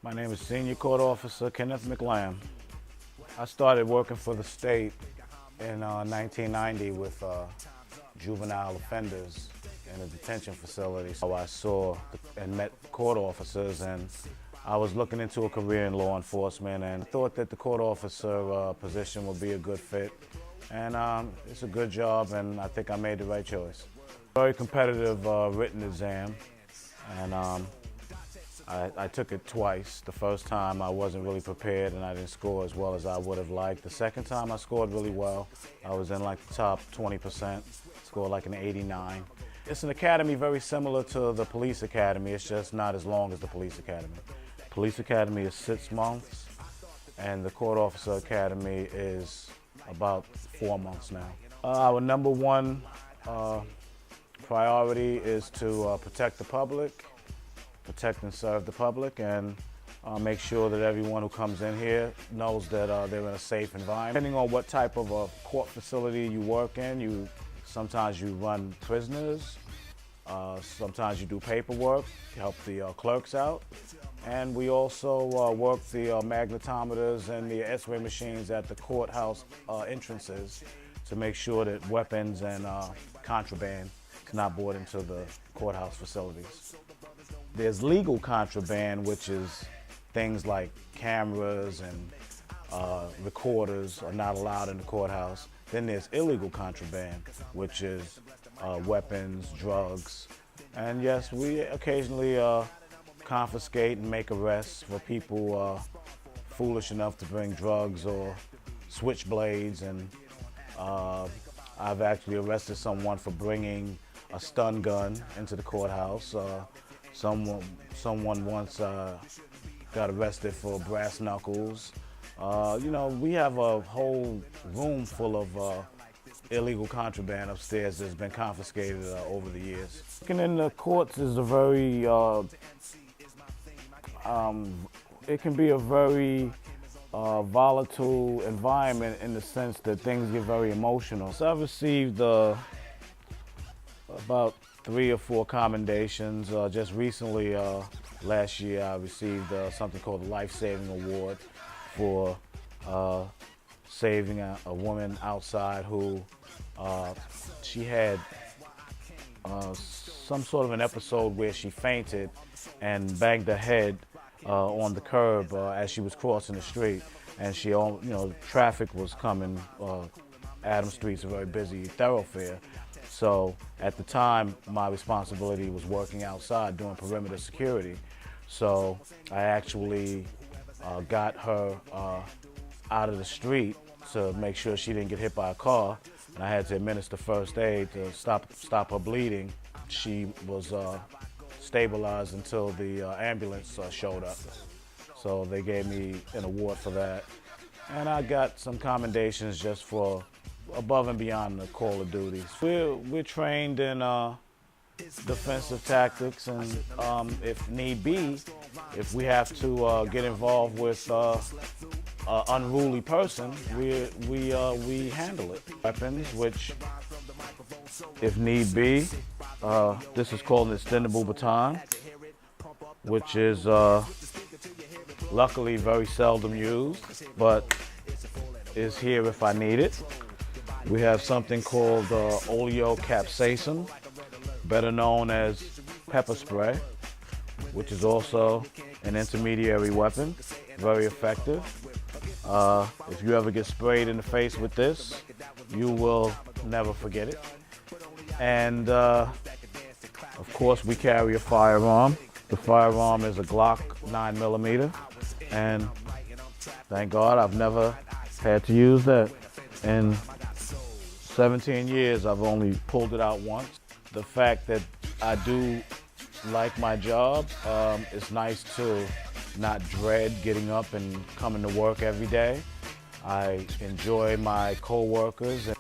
My name is Senior Court Officer Kenneth McLam. I started working for the state in 1990 with juvenile offenders in a detention facility. So I saw and met court officers, and I was looking into a career in law enforcement and thought that the court officer position would be a good fit. And it's a good job, and I think I made the right choice. Very competitive written exam, and I took it twice. The first time I wasn't really prepared and I didn't score as well as I would have liked. The second time I scored really well. I was in like the top 20%, scored like an 89. It's an academy very similar to the police academy. It's just not as long as the police academy. Police academy is 6 months, and the court officer academy is about 4 months now. Our number one priority is to protect the public, protect and serve the public, and make sure that everyone who comes in here knows that they're in a safe environment. Depending on what type of a court facility you work in, sometimes you run prisoners, sometimes you do paperwork, help the clerks out, and we also work the magnetometers and the X-ray machines at the courthouse entrances to make sure that weapons and contraband is not brought into the courthouse facilities. There's legal contraband, which is things like cameras and recorders are not allowed in the courthouse. Then there's illegal contraband, which is weapons, drugs. And yes, we occasionally confiscate and make arrests for people foolish enough to bring drugs or switchblades. And I've actually arrested someone for bringing a stun gun into the courthouse. Someone once got arrested for brass knuckles. You know, we have a whole room full of illegal contraband upstairs that's been confiscated over the years. Working in the courts is a very, it can be a very volatile environment in the sense that things get very emotional. So I've received about 3 or 4 commendations. Just recently, last year, I received something called the Life Saving Award for saving a woman outside who she had some sort of an episode where she fainted and banged her head on the curb as she was crossing the street, and she, traffic was coming. Adams Street's a very busy thoroughfare. So at the time, my responsibility was working outside doing perimeter security. So I actually got her out of the street to make sure she didn't get hit by a car. And I had to administer first aid to stop her bleeding. She was stabilized until the ambulance showed up. So they gave me an award for that. And I got some commendations just for above and beyond the call of duties. We're trained in defensive tactics, and if need be, if we have to get involved with an unruly person, we handle it. Weapons, which, if need be, this is called an extendable baton, which is luckily very seldom used, but is here if I need it. We have something called oleocapsaicin, better known as pepper spray, which is also an intermediary weapon, very effective. If you ever get sprayed in the face with this, you will never forget it. And of course, we carry a firearm. The firearm is a Glock 9mm, and thank God I've never had to use that. In 17 years, I've only pulled it out once. The fact that I do like my job, it's nice to not dread getting up and coming to work every day. I enjoy my co-workers. And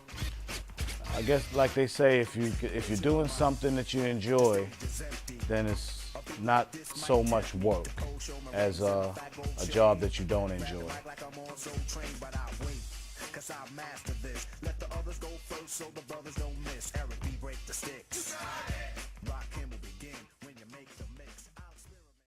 I guess, like they say, if you're doing something that you enjoy, then it's not so much work as a job that you don't enjoy. 'Cause I master this. Let the others go first so the brothers don't miss. Eric B, break the sticks. Rock him.